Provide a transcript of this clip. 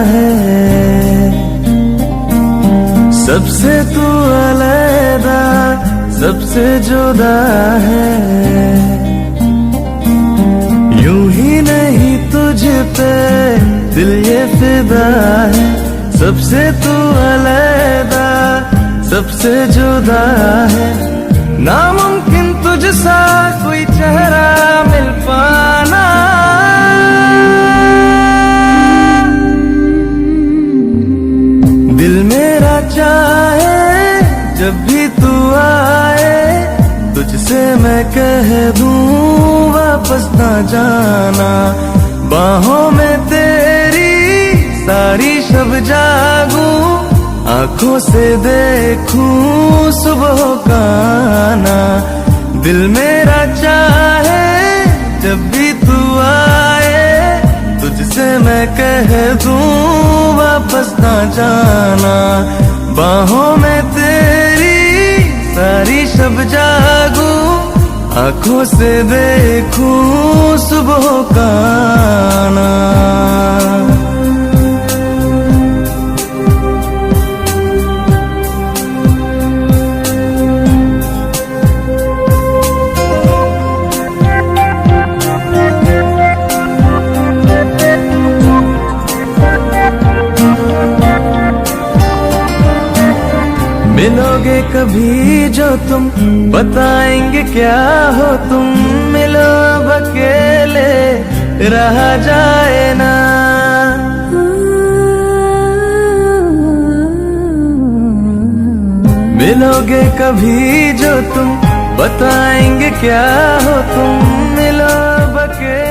है, सबसे तू अलग, सबसे जुदा है। यूं ही नहीं तुझ पे दिल ये फिदा है, सबसे तू अलग, सबसे जुदा है। नामुमकिन तुझसा कोई चेहरा मिल पाना, दिल मेरा चाहे जब भी तू आए, तुझसे मैं कह दूं वापस ना जाना। बाहों में तेरी सारी शब जागूं, आंखों से देखूं सुबह का आना। दिल मेरा चाहे जब भी तू आए, तुझसे मैं कह दूं वापस ना जाना। बाहों में तेरी सारी शब जागूं, आंखों से देखूं सुबह का आना। मिलोगे कभी जो तुम, बताएंगे क्या हो तुम। मिलो अब अकेले रहा जाए ना, मिलोगे कभी जो तुम, बताएंगे क्या हो तुम। मिलो अब अकेले